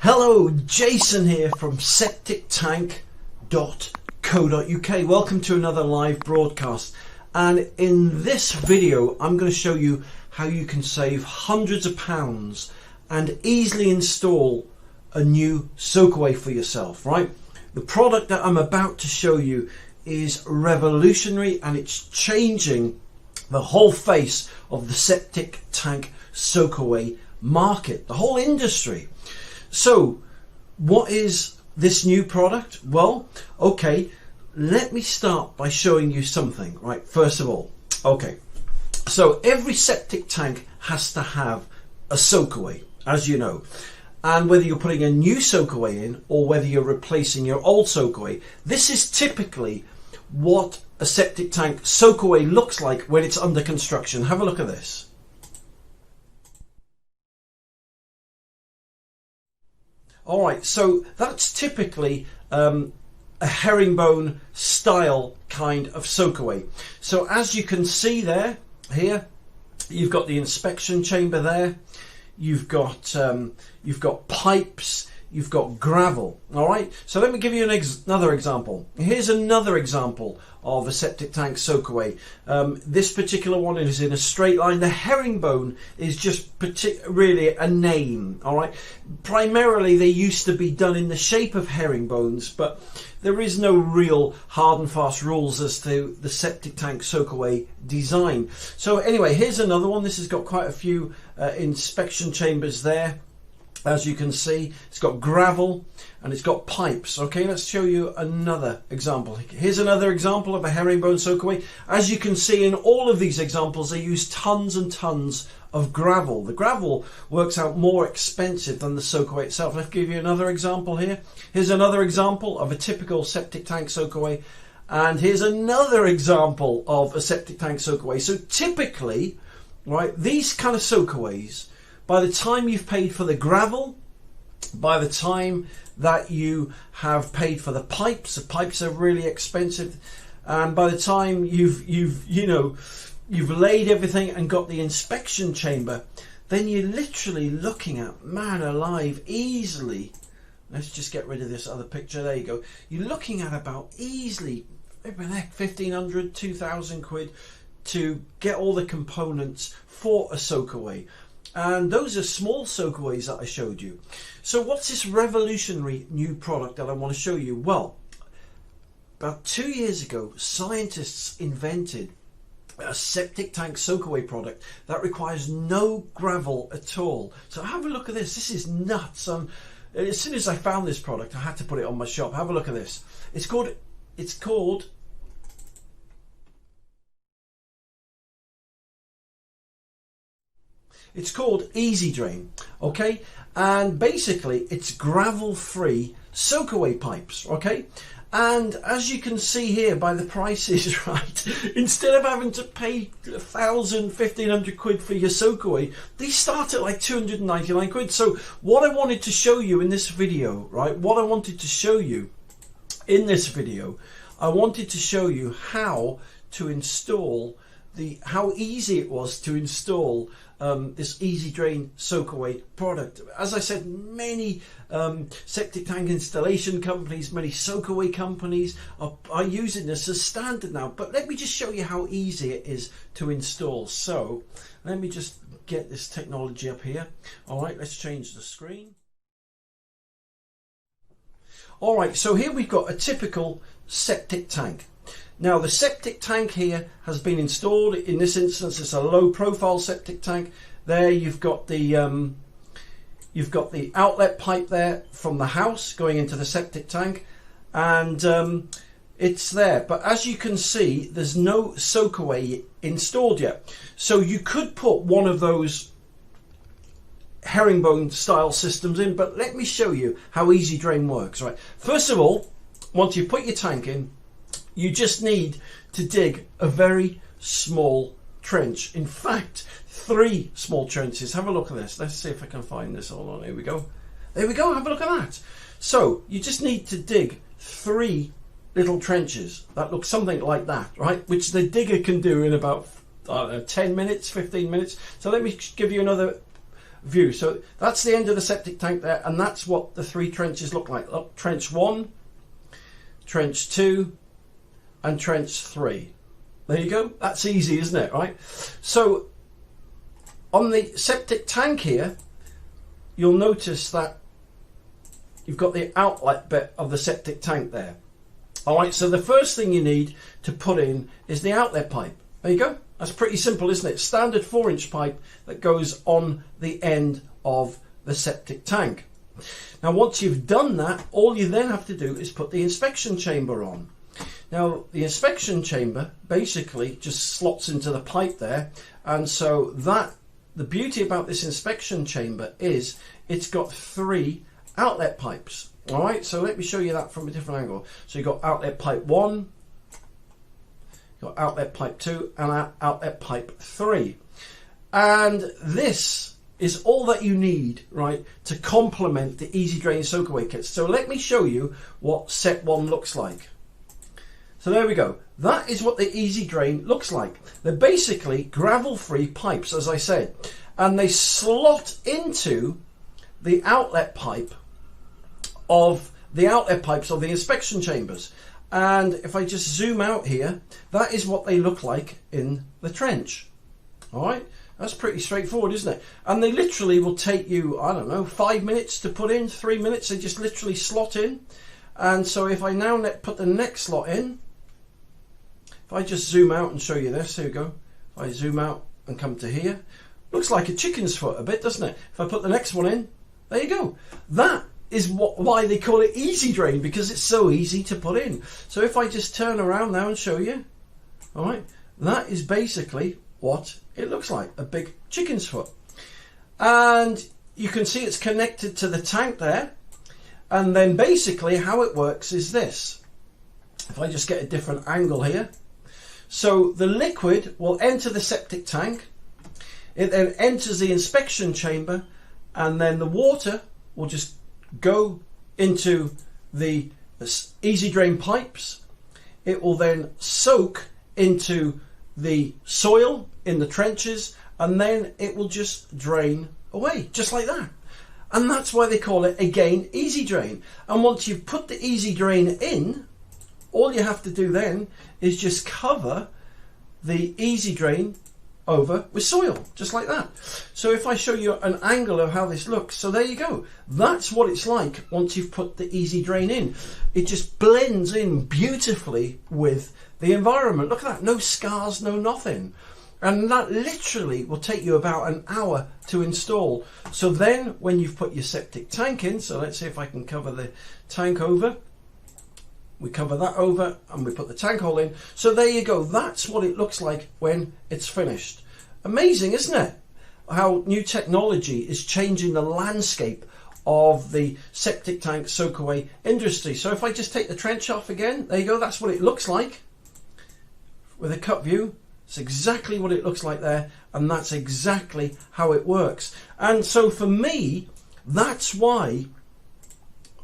Hello, Jason here from septictank.co.uk. Welcome to another live broadcast. And in this video, I'm going to show you how you can save hundreds of pounds and easily install a new soakaway for yourself, right? The product that I'm about to show you is revolutionary and it's changing the whole face of the septic tank soakaway market, the whole industry. So what is this new product? Well, okay, let me start by showing you something, right? First of all, okay, so every septic tank has to have a soakaway, as you know. And whether you're putting a new soakaway in or whether you're replacing your old soakaway, this is typically what a septic tank soakaway looks like when it's under construction. Have a look at this. All right, so that's typically a herringbone style kind of soakaway. So as you can see there, here, you've got the inspection chamber there. You've got pipes. You've got gravel. All right. So let me give you another example. Here's another example of a septic tank soakaway. This particular one is in a straight line. The herringbone is just really a name. All right. Primarily, they used to be done in the shape of herringbones, but there is no real hard and fast rules as to the septic tank soakaway design. So anyway, here's another one. This has got quite a few inspection chambers there. As you can see, it's got gravel and it's got pipes. Okay, let's show you another example. Here's another example of a herringbone soakaway. As you can see, in all of these examples, they use tons and tons of gravel. The gravel works out more expensive than the soakaway itself. Let's give you another example here. Here's another example of a typical septic tank soakaway. And here's another example of a septic tank soakaway. So typically, right, these kind of soakaways, by the time you've paid for the gravel, by the time that you have paid for the pipes are really expensive, and by the time you've laid everything and got the inspection chamber, then you're literally looking at, man alive, easily. Let's just get rid of this other picture. There you go. You're looking at about easily 1,500, 2,000 quid to get all the components for a soakaway. And those are small soakaways that I showed you. So what's this revolutionary new product that I want to show you? Well, about 2 years ago, scientists invented a septic tank soakaway product that requires no gravel at all. So have a look at this. This is nuts. As soon as I found this product, I had to put it on my shop. Have a look at this. It's called Easy Drain, okay? And basically it's gravel-free soakaway pipes, okay? And as you can see here by the prices, right, instead of having to pay 1,000, 1,500 quid for your soakaway, these start at like 299 quid. So what I wanted to show you in this video, right, I wanted to show you how to install how easy it was to install this Easy Drain soakaway product. As I said, many septic tank installation companies, many soakaway companies are using this as standard now. But let me just show you how easy it is to install. So let me just get this technology up here. All right, let's change the screen. All right, so here we've got a typical septic tank. Now the septic tank here has been installed. In this instance, it's a low profile septic tank. There you've got the outlet pipe there from the house going into the septic tank, and it's there. But as you can see, there's no soakaway installed yet. So you could put one of those herringbone style systems in, but let me show you how Easy Drain works. Right. First of all, once you put your tank in, you just need to dig a very small trench. In fact, 3 small trenches. Have a look at this. Let's see if I can find this. Hold on, here we go. There we go, have a look at that. So you just need to dig 3 little trenches that look something like that, right? Which the digger can do in about 10 minutes, 15 minutes. So let me give you another view. So that's the end of the septic tank there, and that's what the 3 trenches look like. Look, trench 1, trench 2, and trench 3. There you go. That's easy, isn't it? Right. So on the septic tank here, you'll notice that you've got the outlet bit of the septic tank there. All right. So the first thing you need to put in is the outlet pipe. There you go. That's pretty simple, isn't it? Standard 4-inch pipe that goes on the end of the septic tank. Now, once you've done that, all you then have to do is put the inspection chamber on. Now, the inspection chamber basically just slots into the pipe there. And so the beauty about this inspection chamber is it's got 3 outlet pipes. All right, so let me show you that from a different angle. So you've got outlet pipe 1, got outlet pipe 2 and outlet pipe 3, and this is all that you need, right, to complement the easy drain soakaway kits. So let me show you what set 1 looks like. So there we go. That is what the easy drain looks like. They're basically gravel free pipes, as I said, and they slot into the outlet pipe of the pipes of the inspection chambers. And if I just zoom out here, that is what they look like in the trench. All right, that's pretty straightforward, isn't it? And they literally will take you, I don't know, 5 minutes to put in, 3 minutes. They just literally slot in. And so if I now put the next slot in, if I just zoom out and show you this, here we go. If I zoom out and come to here, looks like a chicken's foot a bit, doesn't it? If I put the next one in, there you go. That is why they call it easy drain, because it's so easy to put in. So if I just turn around now and show you, all right, that is basically what it looks like, a big chicken's foot. And you can see it's connected to the tank there. And then basically how it works is this. If I just get a different angle here. So the liquid will enter the septic tank. It then enters the inspection chamber, and then the water will just go into the easy drain pipes. It will then soak into the soil in the trenches, and then it will just drain away, just like that. And that's why they call it, again, easy drain. And once you've put the easy drain in, all you have to do then is just cover the easy drain over with soil, just like that. So if I show you an angle of how this looks, so there you go. That's what it's like once you've put the easy drain in. It just blends in beautifully with the environment. Look at that, no scars, no nothing. And that literally will take you about an hour to install. So then when you've put your septic tank in, so let's see if I can cover the tank over. We cover that over and we put the tank hole in. So there you go. That's what it looks like when it's finished. Amazing, isn't it? How new technology is changing the landscape of the septic tank soakaway industry. So if I just take the trench off again, there you go. That's what it looks like with a cut view. It's exactly what it looks like there. And that's exactly how it works. And so for me, that's why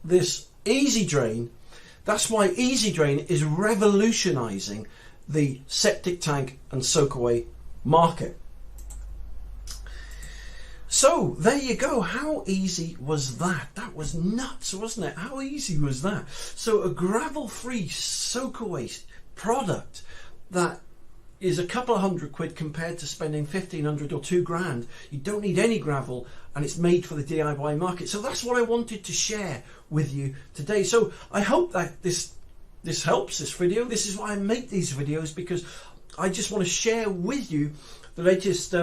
this easy drain, that's why easy drain is revolutionizing the septic tank and soakaway market. So there you go. How easy was that? That was nuts, wasn't it? How easy was that? So a gravel-free soakaway product that is a couple of £100 compared to spending 1,500 or £2,000. You don't need any gravel, and it's made for the DIY market. So that's what I wanted to share with you today. So I hope that this helps, this video. This is why I make these videos, because I just want to share with you the latest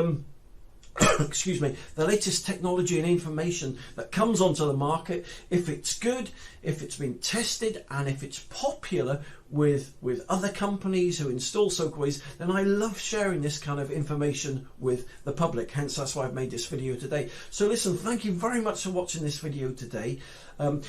excuse me, the latest technology and information that comes onto the market. If it's good, if it's been tested, and if it's popular with other companies who install soakaways, then I love sharing this kind of information with the public. Hence, that's why I've made this video today. So listen, thank you very much for watching this video today.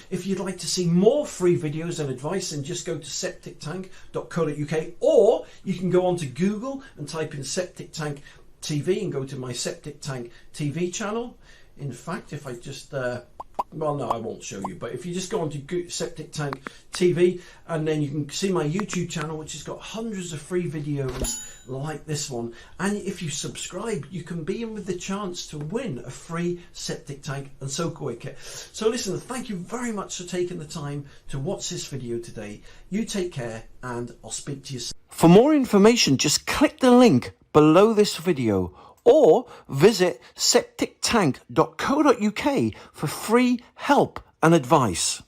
If you'd like to see more free videos and advice, then just go to septictank.co.uk, or you can go onto Google and type in septic tank TV and go to my septic tank TV channel. In fact, if I just well, no, I won't show you, but if you just go onto Septic Tank TV, and then you can see my YouTube channel, which has got hundreds of free videos like this one, and if you subscribe, you can be in with the chance to win a free septic tank and soakaway kit. So listen, thank you very much for taking the time to watch this video today. You take care, and I'll speak to you soon. For more information, just click the link below this video, or visit septictank.co.uk for free help and advice.